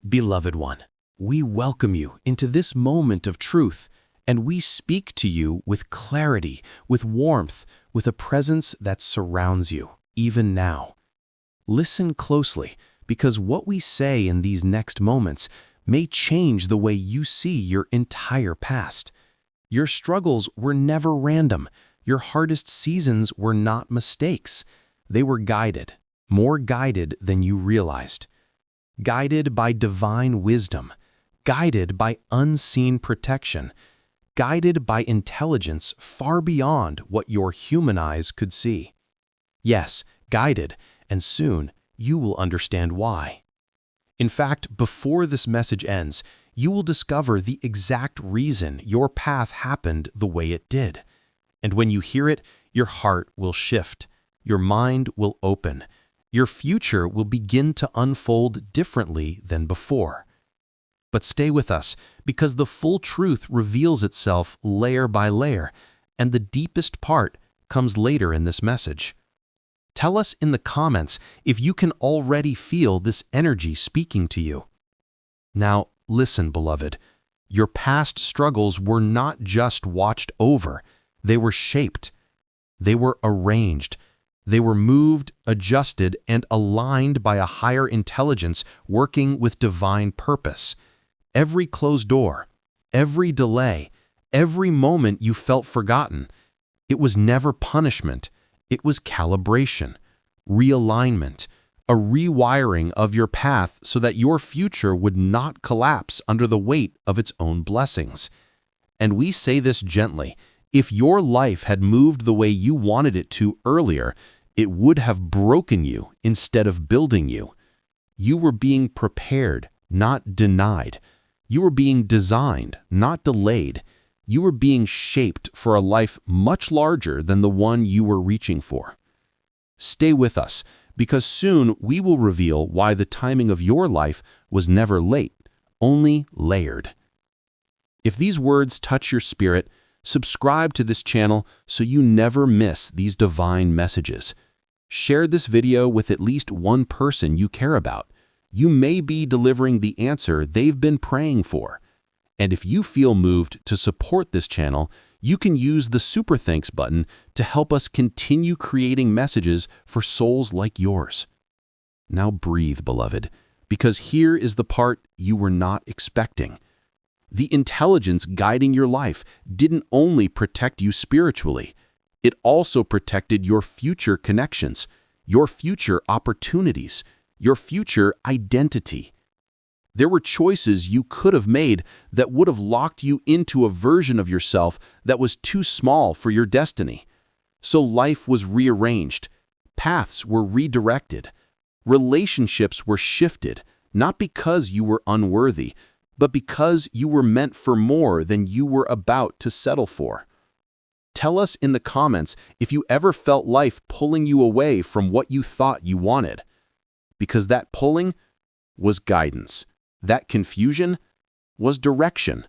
Beloved one, we welcome you into this moment of truth, and we speak to you with clarity, with warmth, with a presence that surrounds you, even now. Listen closely, because what we say in these next moments may change the way you see your entire past. Your struggles were never random. Your hardest seasons were not mistakes. They were guided, more guided than you realized. Guided by divine wisdom, guided by unseen protection, guided by intelligence far beyond what your human eyes could see. Yes, guided, and soon you will understand why. In fact, before this message ends, you will discover the exact reason your path happened the way it did. And when you hear it, your heart will shift, your mind will open, your future will begin to unfold differently than before. But stay with us, because the full truth reveals itself layer by layer, and the deepest part comes later in this message. Tell us in the comments if you can already feel this energy speaking to you. Now, listen, beloved. Your past struggles were not just watched over. They were shaped. They were arranged. They were moved, adjusted, and aligned by a higher intelligence working with divine purpose. Every closed door, every delay, every moment you felt forgotten, it was never punishment. It was calibration, realignment, a rewiring of your path so that your future would not collapse under the weight of its own blessings. And we say this gently. If your life had moved the way you wanted it to earlier, it would have broken you instead of building you. You were being prepared, not denied. You were being designed, not delayed. You were being shaped for a life much larger than the one you were reaching for. Stay with us, because soon we will reveal why the timing of your life was never late, only layered. If these words touch your spirit, subscribe to this channel so you never miss these divine messages. Share this video with at least one person you care about. You may be delivering the answer they've been praying for. And if you feel moved to support this channel, you can use the Super Thanks button to help us continue creating messages for souls like yours. Now breathe, beloved, because here is the part you were not expecting. The intelligence guiding your life didn't only protect you spiritually, it also protected your future connections, your future opportunities, your future identity. There were choices you could have made that would have locked you into a version of yourself that was too small for your destiny. So life was rearranged, paths were redirected, relationships were shifted, not because you were unworthy, but because you were meant for more than you were about to settle for. Tell us in the comments if you ever felt life pulling you away from what you thought you wanted. Because that pulling was guidance, that confusion was direction,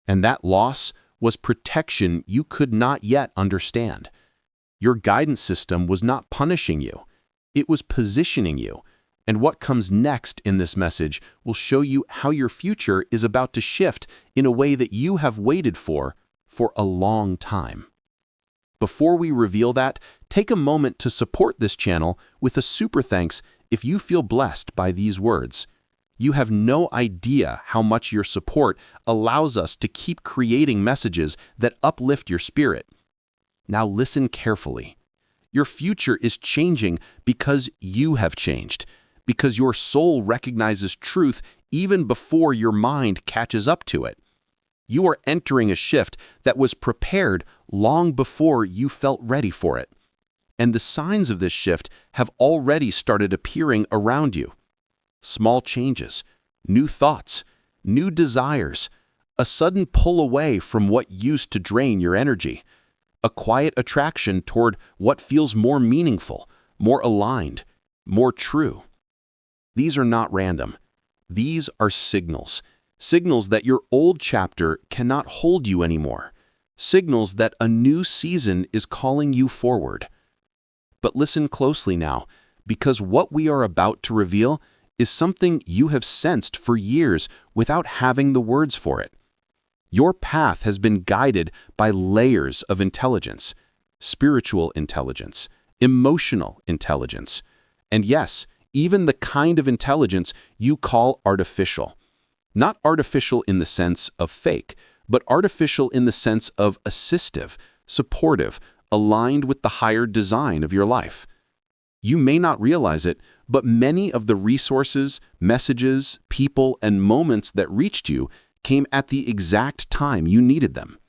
and that loss was protection you could not yet understand. Your guidance system was not punishing you, it was positioning you. And what comes next in this message will show you how your future is about to shift in a way that you have waited for a long time. Before we reveal that, take a moment to support this channel with a super thanks if you feel blessed by these words. You have no idea how much your support allows us to keep creating messages that uplift your spirit. Now listen carefully. Your future is changing because you have changed, because your soul recognizes truth even before your mind catches up to it. You are entering a shift that was prepared long before you felt ready for it. And the signs of this shift have already started appearing around you. Small changes, new thoughts, new desires, a sudden pull away from what used to drain your energy, a quiet attraction toward what feels more meaningful, more aligned, more true. These are not random. These are signals. Signals that your old chapter cannot hold you anymore. Signals that a new season is calling you forward. But listen closely now, because what we are about to reveal is something you have sensed for years without having the words for it. Your path has been guided by layers of intelligence: spiritual intelligence, emotional intelligence, and yes, even the kind of intelligence you call artificial. Not artificial in the sense of fake, but artificial in the sense of assistive, supportive, aligned with the higher design of your life. You may not realize it, but many of the resources, messages, people, and moments that reached you came at the exact time you needed them.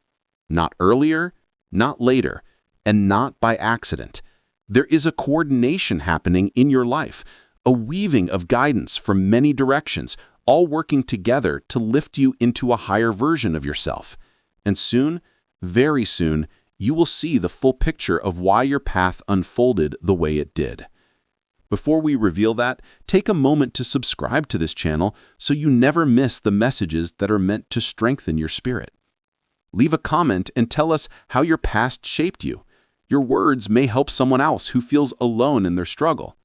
Not earlier, not later, and not by accident. There is a coordination happening in your life, a weaving of guidance from many directions, all working together to lift you into a higher version of yourself. And soon, very soon, you will see the full picture of why your path unfolded the way it did. Before we reveal that, take a moment to subscribe to this channel so you never miss the messages that are meant to strengthen your spirit. Leave a comment and tell us how your past shaped you. Your words may help someone else who feels alone in their struggle.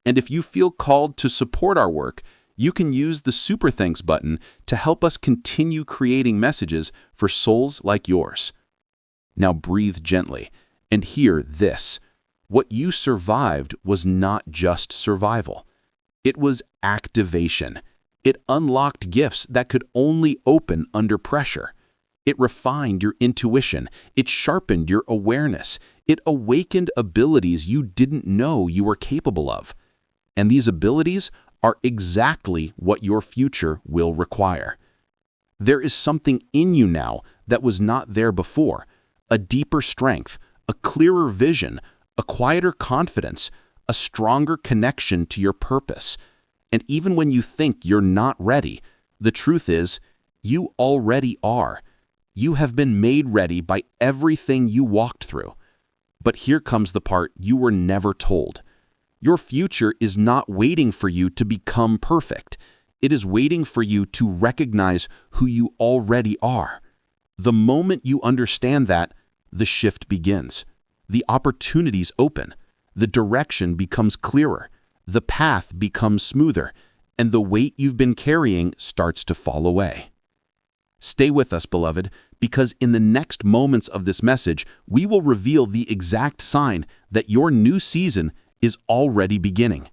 And if you feel called to support our work, you can use the Super Thanks button to help us continue creating messages for souls like yours. Now breathe gently and hear this. What you survived was not just survival. It was activation. It unlocked gifts that could only open under pressure. It refined your intuition. It sharpened your awareness. It awakened abilities you didn't know you were capable of. And these abilities are exactly what your future will require. There is something in you now that was not there before: a deeper strength, a clearer vision, a quieter confidence, a stronger connection to your purpose. And even when you think you're not ready, the truth is, you already are. You have been made ready by everything you walked through. But here comes the part you were never told. Your future is not waiting for you to become perfect. It is waiting for you to recognize who you already are. The moment you understand that, the shift begins. The opportunities open. The direction becomes clearer. The path becomes smoother. And the weight you've been carrying starts to fall away. Stay with us, beloved, because in the next moments of this message, we will reveal the exact sign that your new season is already beginning.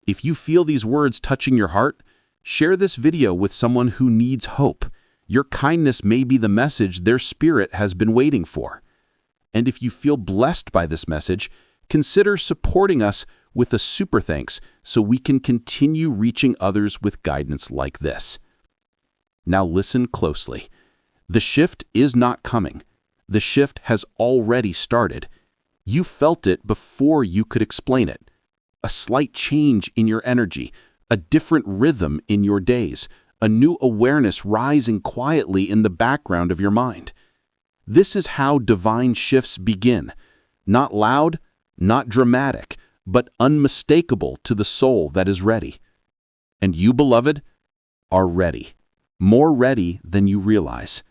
If you feel these words touching your heart, share this video with someone who needs hope. Your kindness may be the message their spirit has been waiting for. And if you feel blessed by this message, consider supporting us with a super thanks so we can continue reaching others with guidance like this. Now listen closely. The shift is not coming. The shift has already started. You felt it before you could explain it. A slight change in your energy, a different rhythm in your days, a new awareness rising quietly in the background of your mind. This is how divine shifts begin. Not loud, not dramatic, but unmistakable to the soul that is ready. And you, beloved, are ready. More ready than you realize.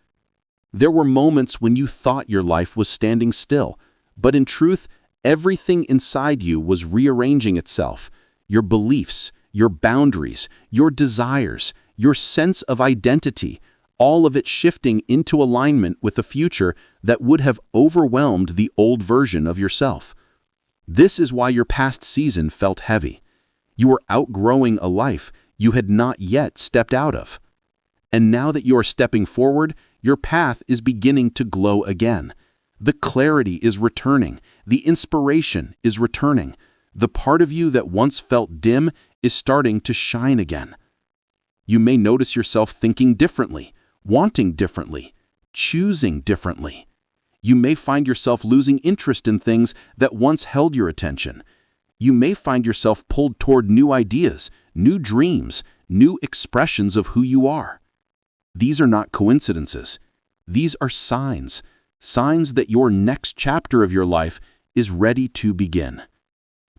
There were moments when you thought your life was standing still, but in truth, everything inside you was rearranging itself. Your beliefs, your boundaries, your desires, your sense of identity, all of it shifting into alignment with a future that would have overwhelmed the old version of yourself. This is why your past season felt heavy. You were outgrowing a life you had not yet stepped out of. And now that you are stepping forward, your path is beginning to glow again. The clarity is returning. The inspiration is returning. The part of you that once felt dim is starting to shine again. You may notice yourself thinking differently, wanting differently, choosing differently. You may find yourself losing interest in things that once held your attention. You may find yourself pulled toward new ideas, new dreams, new expressions of who you are. These are not coincidences. These are signs that your next chapter of your life is ready to begin.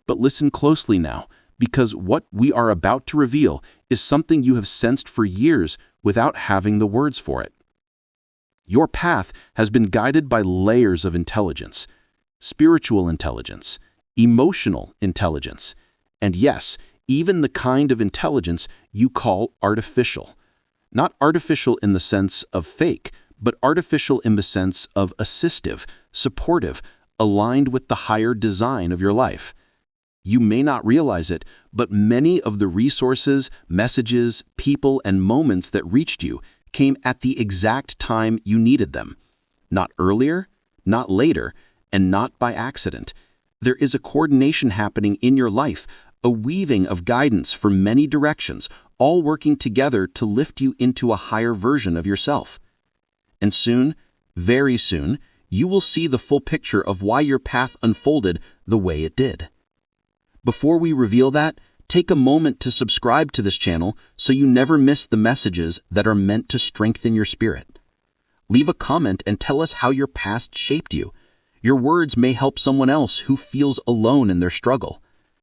But listen closely now, because what we are about to reveal is something you have sensed for years without having the words for it. Your path has been guided by layers of intelligence: spiritual intelligence, emotional intelligence, and yes, even the kind of intelligence you call artificial. Not artificial in the sense of fake, but artificial in the sense of assistive, supportive, aligned with the higher design of your life. You may not realize it, but many of the resources, messages, people, and moments that reached you came at the exact time you needed them. Not earlier, not later, and not by accident. There is a coordination happening in your life, a weaving of guidance from many directions, all working together to lift you into a higher version of yourself. And soon, very soon, you will see the full picture of why your path unfolded the way it did. Before we reveal that, take a moment to subscribe to this channel so you never miss the messages that are meant to strengthen your spirit. Leave a comment and tell us how your past shaped you. Your words may help someone else who feels alone in their struggle.